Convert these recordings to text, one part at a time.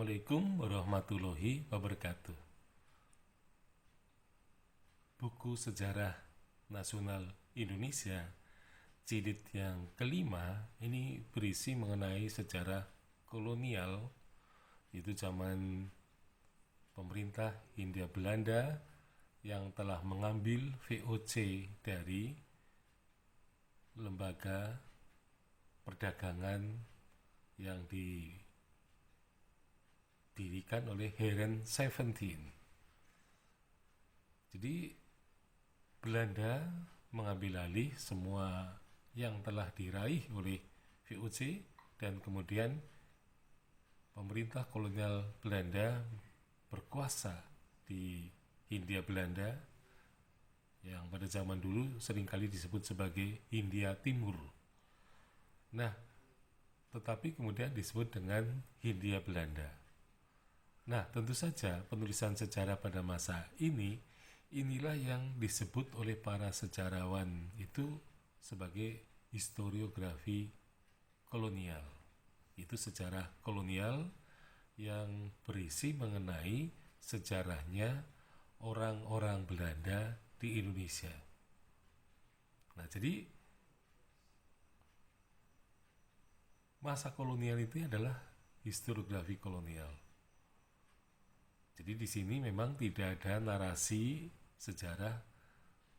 Assalamualaikum warahmatullahi wabarakatuh. Buku Sejarah Nasional Indonesia jilid yang kelima ini berisi mengenai sejarah kolonial, yaitu zaman pemerintah Hindia Belanda yang telah mengambil VOC dari lembaga perdagangan yang didirikan oleh Heren 17. Jadi Belanda mengambil alih semua yang telah diraih oleh VOC, dan kemudian pemerintah kolonial Belanda berkuasa di Hindia Belanda yang pada zaman dulu seringkali disebut sebagai Hindia Timur. Nah, tetapi kemudian disebut dengan Hindia Belanda. Nah, tentu saja penulisan sejarah pada masa inilah yang disebut oleh para sejarawan itu sebagai historiografi kolonial. Itu sejarah kolonial yang berisi mengenai sejarahnya orang-orang Belanda di Indonesia. Nah, jadi masa kolonial itu adalah historiografi kolonial. Jadi di sini memang tidak ada narasi sejarah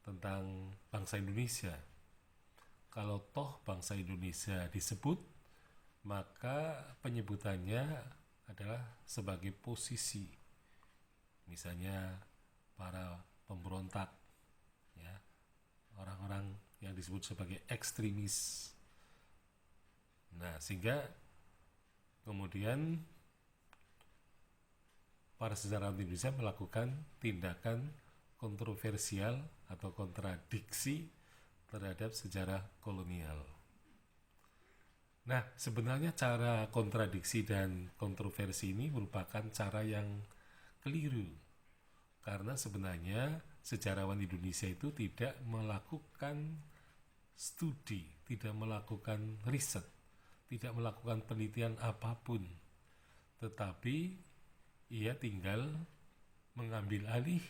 tentang bangsa Indonesia. Kalau toh bangsa Indonesia disebut, maka penyebutannya adalah sebagai posisi. Misalnya para pemberontak, ya, orang-orang yang disebut sebagai ekstremis. Nah, sehingga kemudian para sejarawan Indonesia melakukan tindakan kontroversial atau kontradiksi terhadap sejarah kolonial. Nah, sebenarnya cara kontradiksi dan kontroversi ini merupakan cara yang keliru, karena sebenarnya sejarawan Indonesia itu tidak melakukan studi, tidak melakukan riset, tidak melakukan penelitian apapun, tetapi ia tinggal mengambil alih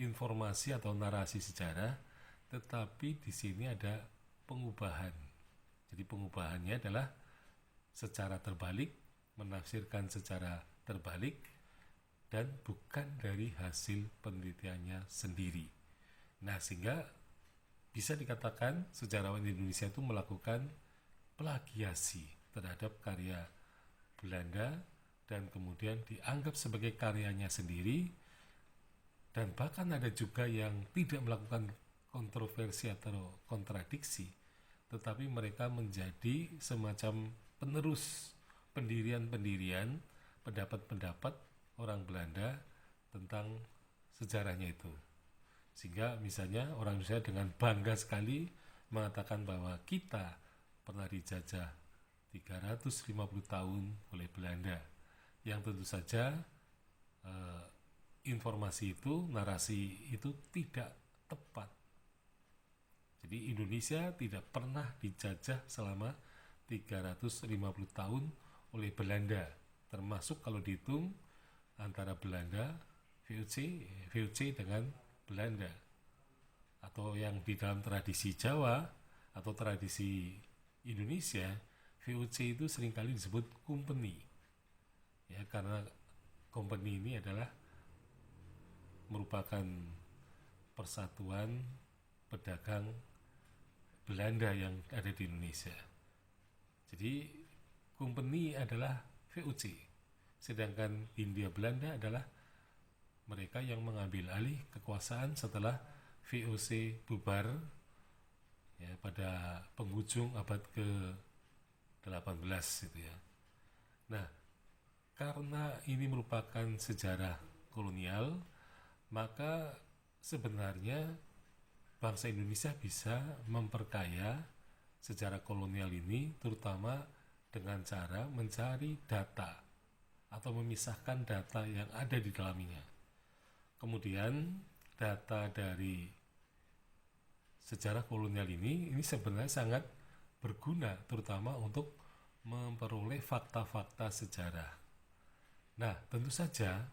informasi atau narasi sejarah, tetapi di sini ada pengubahan. Jadi pengubahannya adalah secara terbalik, menafsirkan secara terbalik, dan bukan dari hasil penelitiannya sendiri. Nah, sehingga bisa dikatakan sejarawan Indonesia itu melakukan plagiasi terhadap karya Belanda dan kemudian dianggap sebagai karyanya sendiri, dan bahkan ada juga yang tidak melakukan kontroversi atau kontradiksi, tetapi mereka menjadi semacam penerus pendirian-pendirian pendapat-pendapat orang Belanda tentang sejarahnya itu. Sehingga misalnya orang Indonesia dengan bangga sekali mengatakan bahwa kita pernah dijajah 350 tahun oleh Belanda, yang tentu saja informasi itu, narasi itu tidak tepat. Jadi Indonesia tidak pernah dijajah selama 350 tahun oleh Belanda, termasuk kalau dihitung antara Belanda, VOC dengan Belanda, atau yang di dalam tradisi Jawa atau tradisi Indonesia, VOC itu seringkali disebut company. Ya, karena company ini adalah merupakan persatuan pedagang Belanda yang ada di Indonesia. Jadi company adalah VOC, sedangkan Hindia Belanda adalah mereka yang mengambil alih kekuasaan setelah VOC bubar, ya, pada penghujung abad ke-18 gitu ya. Nah, karena ini merupakan sejarah kolonial, maka sebenarnya bangsa Indonesia bisa memperkaya sejarah kolonial ini, terutama dengan cara mencari data atau memisahkan data yang ada di dalamnya. Kemudian data dari sejarah kolonial ini sebenarnya sangat berguna, terutama untuk memperoleh fakta-fakta sejarah. Nah, tentu saja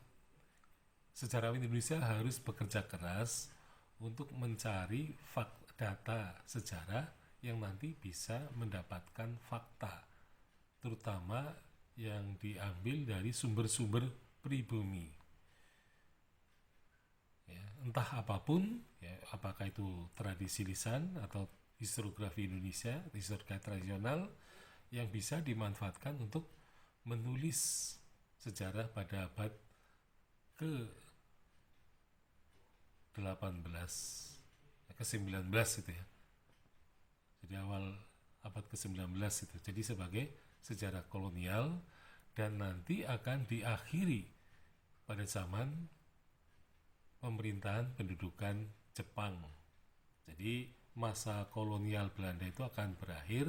sejarawan Indonesia harus bekerja keras untuk mencari data sejarah yang nanti bisa mendapatkan fakta, terutama yang diambil dari sumber-sumber pribumi. Ya, entah apapun, ya, apakah itu tradisi lisan atau historiografi Indonesia, historiografi tradisional yang bisa dimanfaatkan untuk menulis sejarah pada abad ke-18, ke-19 itu ya. Jadi awal abad ke-19 itu. Jadi sebagai sejarah kolonial dan nanti akan diakhiri pada zaman pemerintahan pendudukan Jepang. Jadi masa kolonial Belanda itu akan berakhir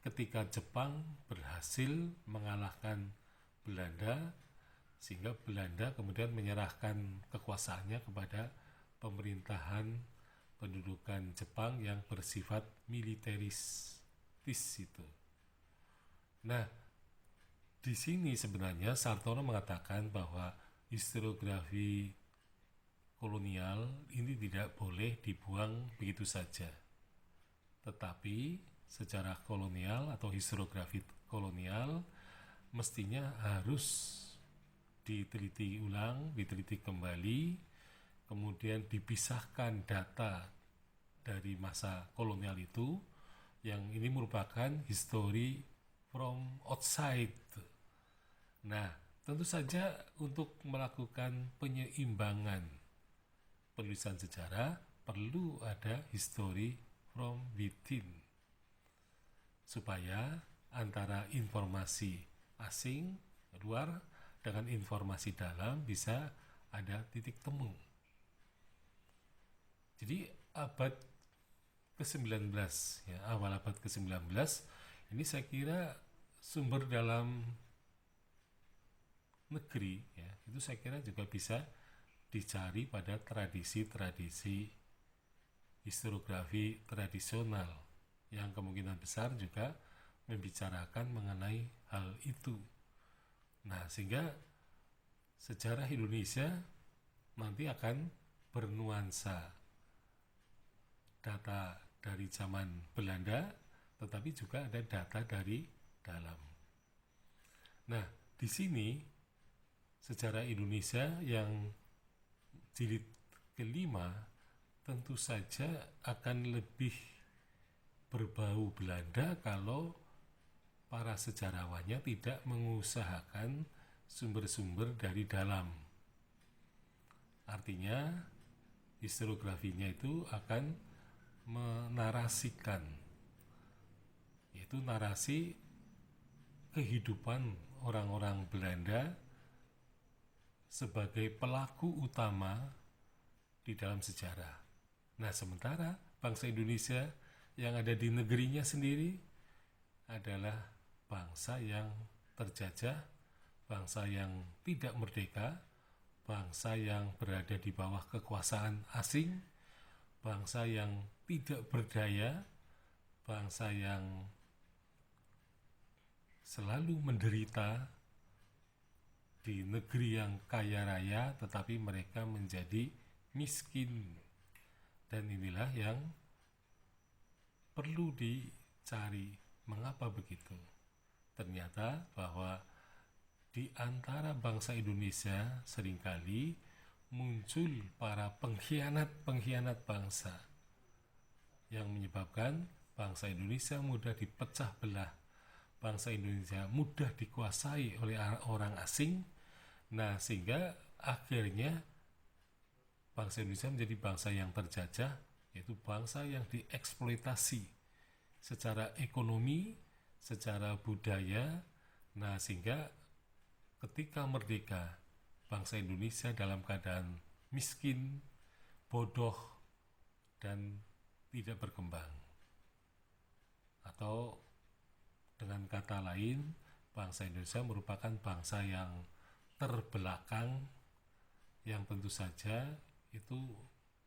ketika Jepang berhasil mengalahkan Belanda, sehingga Belanda kemudian menyerahkan kekuasaannya kepada pemerintahan pendudukan Jepang yang bersifat militeristis itu. Nah, di sini sebenarnya Sartono mengatakan bahwa historiografi kolonial ini tidak boleh dibuang begitu saja. Tetapi sejarah kolonial atau historiografi kolonial mestinya harus diteliti ulang, diteliti kembali, kemudian dipisahkan data dari masa kolonial itu, yang ini merupakan history from outside. Nah, tentu saja untuk melakukan penyeimbangan penulisan sejarah perlu ada history from within, supaya antara informasi asing luar dengan informasi dalam bisa ada titik temu. Jadi abad ke-19 ya, awal abad ke-19 ini saya kira sumber dalam negeri ya, itu saya kira juga bisa dicari pada tradisi-tradisi historiografi tradisional yang kemungkinan besar juga membicarakan mengenai hal itu. Nah, sehingga sejarah Indonesia nanti akan bernuansa data dari zaman Belanda, tetapi juga ada data dari dalam. Nah, di sini sejarah Indonesia yang jilid kelima tentu saja akan lebih berbau Belanda kalau para sejarawannya tidak mengusahakan sumber-sumber dari dalam. Artinya historiografinya itu akan menarasikan, yaitu narasi kehidupan orang-orang Belanda sebagai pelaku utama di dalam sejarah. Nah, sementara bangsa Indonesia yang ada di negerinya sendiri adalah bangsa yang terjajah, bangsa yang tidak merdeka, bangsa yang berada di bawah kekuasaan asing, bangsa yang tidak berdaya, bangsa yang selalu menderita di negeri yang kaya raya, tetapi mereka menjadi miskin. Dan inilah yang perlu dicari. Mengapa begitu? Ternyata bahwa di antara bangsa Indonesia seringkali muncul para pengkhianat-pengkhianat bangsa yang menyebabkan bangsa Indonesia mudah dipecah belah, bangsa Indonesia mudah dikuasai oleh orang asing. Nah, sehingga akhirnya bangsa Indonesia menjadi bangsa yang terjajah, yaitu bangsa yang dieksploitasi secara ekonomi, secara budaya. Nah, sehingga ketika merdeka, bangsa Indonesia dalam keadaan miskin, bodoh, dan tidak berkembang. Atau dengan kata lain, bangsa Indonesia merupakan bangsa yang terbelakang, yang tentu saja itu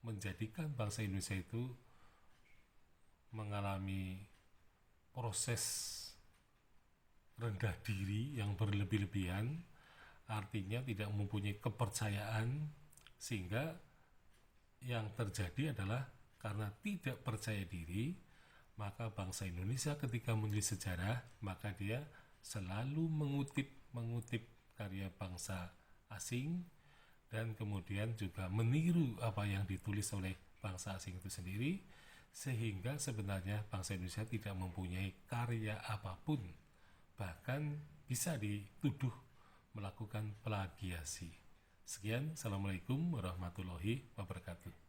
menjadikan bangsa Indonesia itu mengalami proses rendah diri yang berlebih-lebihan, artinya tidak mempunyai kepercayaan, sehingga yang terjadi adalah karena tidak percaya diri, maka bangsa Indonesia ketika menulis sejarah, maka dia selalu mengutip karya bangsa asing, dan kemudian juga meniru apa yang ditulis oleh bangsa asing itu sendiri, sehingga sebenarnya bangsa Indonesia tidak mempunyai karya apapun, bahkan bisa dituduh melakukan plagiasi. Sekian, Assalamualaikum warahmatullahi wabarakatuh.